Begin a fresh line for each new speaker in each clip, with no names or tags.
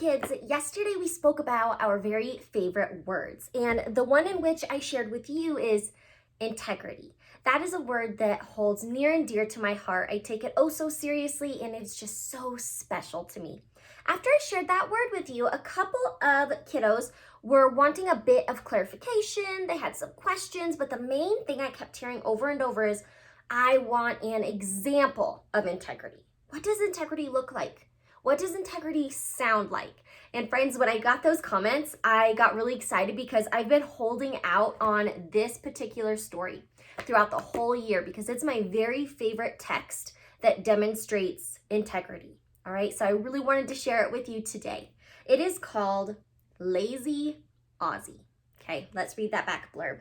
kids, yesterday we spoke about our very favorite words, and the one in which I shared with you is integrity. That is a word that holds near and dear to my heart. I take it oh so seriously, and it's just so special to me. After I shared that word with you, a couple of kiddos were wanting a bit of clarification. They had some questions, but the main thing I kept hearing over and over is, I want an example of integrity. What does integrity look like? What does integrity sound like? And friends, when I got those comments, I got really excited because I've been holding out on this particular story throughout the whole year because it's my very favorite text that demonstrates integrity. All right, so I really wanted to share it with you today. It is called Lazy Ozzie. Okay, let's read that back blurb.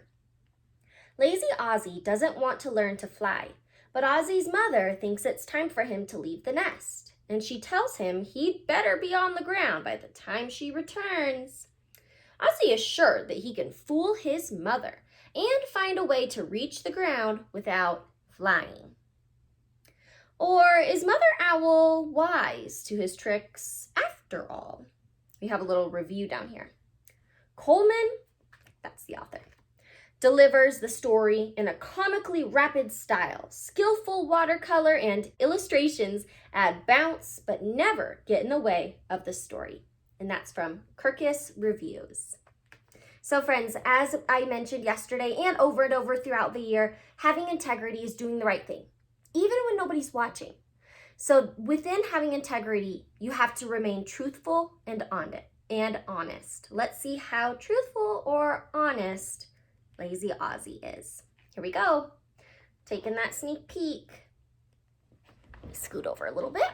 Lazy Ozzie doesn't want to learn to fly, but Ozzie's mother thinks it's time for him to leave the nest, and she tells him he'd better be on the ground by the time she returns. Ozzie is sure that he can fool his mother and find a way to reach the ground without flying. Or is Mother Owl wise to his tricks after all? We have a little review down here. Coleman, that's the author, delivers the story in a comically rapid style. Skillful watercolor and illustrations add bounce, but never get in the way of the story. And that's from Kirkus Reviews. So friends, as I mentioned yesterday and over throughout the year, having integrity is doing the right thing, even when nobody's watching. So within having integrity, you have to remain truthful and honest. Let's see how truthful or honest Lazy Ozzie is. Here we go. Taking that sneak peek. Scoot over a little bit.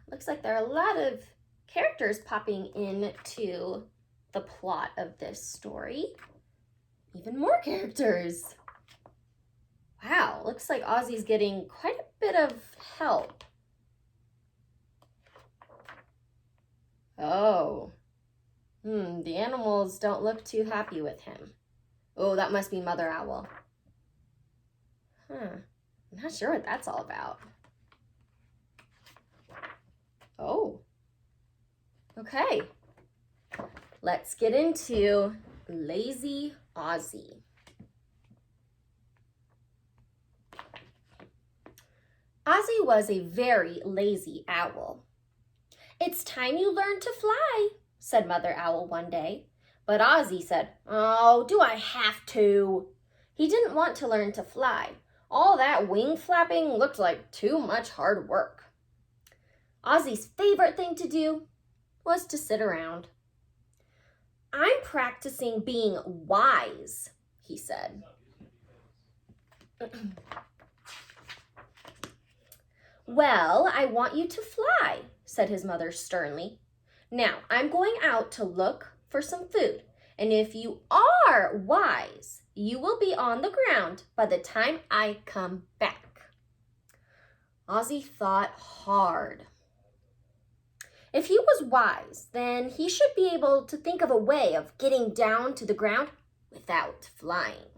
Looks like there are a lot of characters popping into the plot of this story. Even more characters. Wow, looks like Ozzie's getting quite a bit of help. Oh, the animals don't look too happy with him. Oh, that must be Mother Owl. I'm not sure what that's all about. Oh, okay. Let's get into Lazy Ozzie. Ozzie was a very lazy owl. "It's time you learned to fly," said Mother Owl one day. But Ozzie said, "Oh, do I have to?" He didn't want to learn to fly. All that wing flapping looked like too much hard work. Ozzie's favorite thing to do was to sit around. "I'm practicing being wise," he said. "Well, I want you to fly," said his mother sternly. "Now, I'm going out to look for some food, and if you are wise, you will be on the ground by the time I come back." Ozzie thought hard. If he was wise, then he should be able to think of a way of getting down to the ground without flying.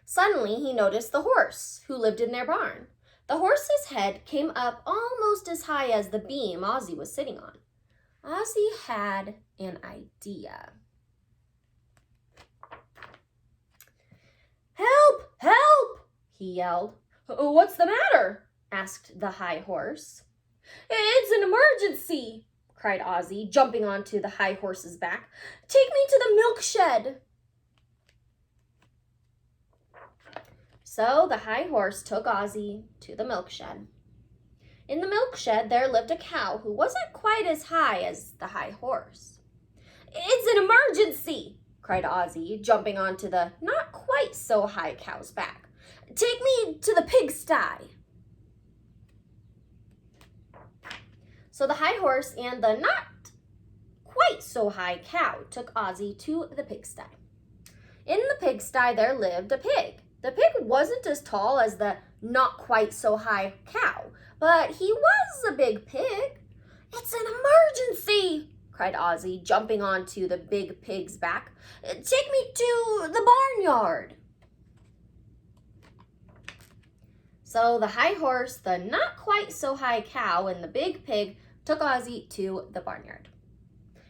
Suddenly, he noticed the horse who lived in their barn. The horse's head came up almost as high as the beam Ozzie was sitting on. Ozzie had an idea. "Help! Help!" he yelled. "What's the matter?" asked the high horse. "It's an emergency!" cried Ozzie, jumping onto the high horse's back. "Take me to the milk shed!" So the high horse took Ozzie to the milk shed. In the milk shed, there lived a cow who wasn't quite as high as the high horse. "It's an emergency!" cried Ozzie, jumping onto the not quite so high cow's back. "Take me to the pigsty!" So the high horse and the not quite so high cow took Ozzie to the pigsty. In the pigsty there lived a pig. The pig wasn't as tall as the not quite so high cow, but he was a big pig. "It's an emergency!" cried Ozzie, jumping onto the big pig's back. "Take me to the barnyard!" So the high horse, the not quite so high cow, and the big pig took Ozzie to the barnyard.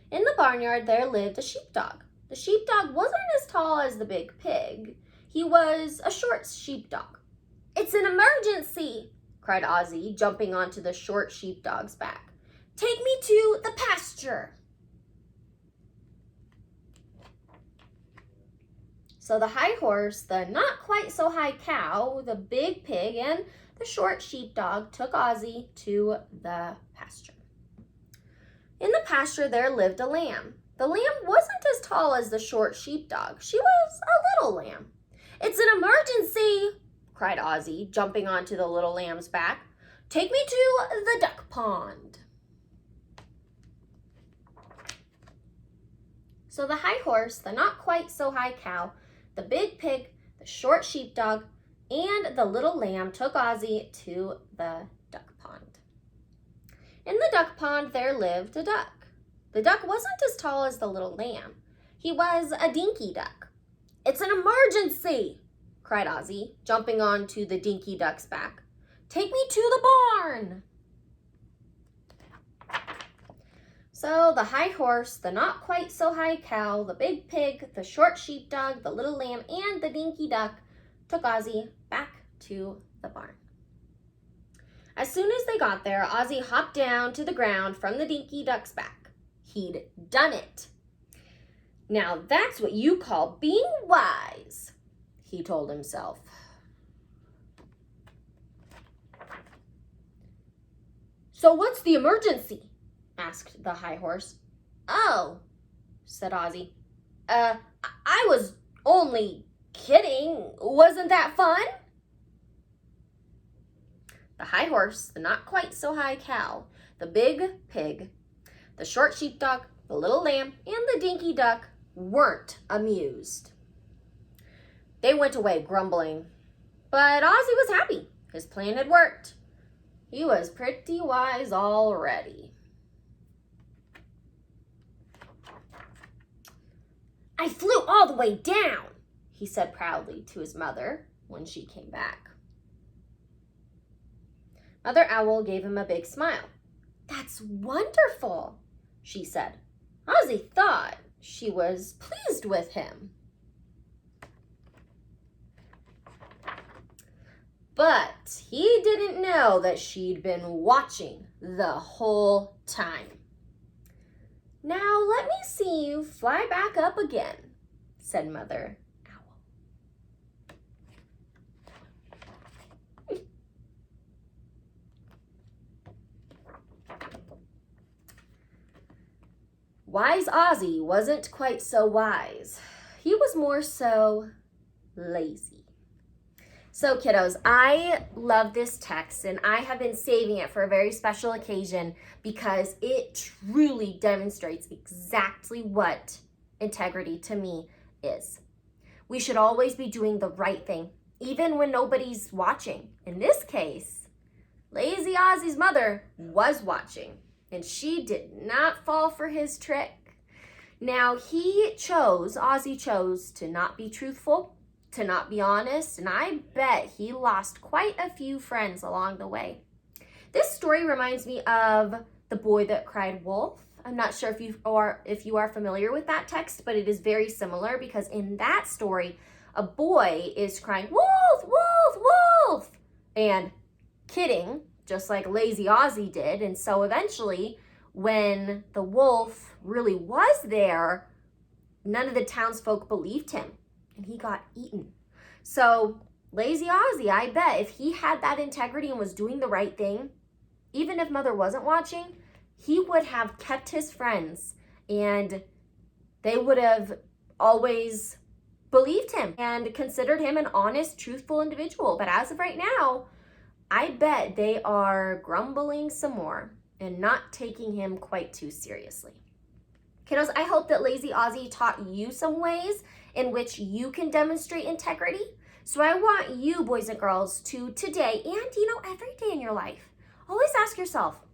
In the barnyard, there lived a sheepdog. The sheepdog wasn't as tall as the big pig. He was a short sheepdog. "It's an emergency," cried Ozzie, jumping onto the short sheepdog's back. "Take me to the pasture." So the high horse, the not quite so high cow, the big pig, and the short sheepdog took Ozzie to the pasture. In the pasture, there lived a lamb. The lamb wasn't as tall as the short sheepdog. She was a little lamb. "It's an emergency," cried Ozzie, jumping onto the little lamb's back. "Take me to the duck pond." So the high horse, the not quite so high cow, the big pig, the short sheepdog, and the little lamb took Ozzie to the duck pond. In the duck pond, there lived a duck. The duck wasn't as tall as the little lamb. He was a dinky duck. "It's an emergency," cried Ozzie, jumping onto the dinky duck's back. "Take me to the barn." So the high horse, the not quite so high cow, the big pig, the short sheepdog, the little lamb, and the dinky duck took Ozzie back to the barn. As soon as they got there, Ozzie hopped down to the ground from the dinky duck's back. He'd done it. "Now that's what you call being wise," he told himself. "So what's the emergency?" asked the high horse. "Oh," said Ozzie. I was only kidding. Wasn't that fun?" The high horse, the not quite so high cow, the big pig, the short sheepdog, the little lamb, and the dinky duck weren't amused. They went away grumbling, but Ozzie was happy. His plan had worked. He was pretty wise already. "I flew all the way down," he said proudly to his mother when she came back. Mother Owl gave him a big smile. "That's wonderful," she said. Ozzie thought she was pleased with him. But he didn't know that she'd been watching the whole time. "Now let me see you fly back up again," said Mother Owl. Wise Ozzie wasn't quite so wise. He was more so lazy. So kiddos, I love this text and I have been saving it for a very special occasion because it truly demonstrates exactly what integrity to me is. We should always be doing the right thing, even when nobody's watching. In this case, Lazy Ozzie's mother was watching and she did not fall for his trick. Now Ozzie chose to not be truthful, to not be honest, and I bet he lost quite a few friends along the way. This story reminds me of The Boy That Cried Wolf. I'm not sure if you are familiar with that text, but it is very similar because in that story, a boy is crying, "Wolf, wolf, wolf," and kidding, just like Lazy Ozzie did. And so eventually, when the wolf really was there, none of the townsfolk believed him. And he got eaten. So Lazy Ozzie, I bet if he had that integrity and was doing the right thing, even if Mother wasn't watching, he would have kept his friends and they would have always believed him and considered him an honest, truthful individual. But as of right now, I bet they are grumbling some more and not taking him quite too seriously. Kiddos, I hope that Lazy Ozzie taught you some ways in which you can demonstrate integrity. So I want you, boys and girls, to today and, every day in your life, always ask yourself,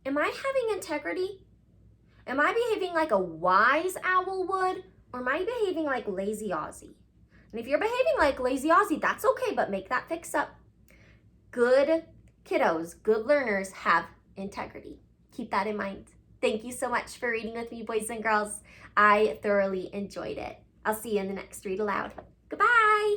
am I having integrity? Am I behaving like a wise owl would? Or am I behaving like Lazy Ozzie? And if you're behaving like Lazy Ozzie, that's okay, but make that fix up. good kiddos, good learners have integrity. Keep that in mind. Thank you so much for reading with me, boys and girls. I thoroughly enjoyed it. I'll see you in the next Read Aloud. Goodbye.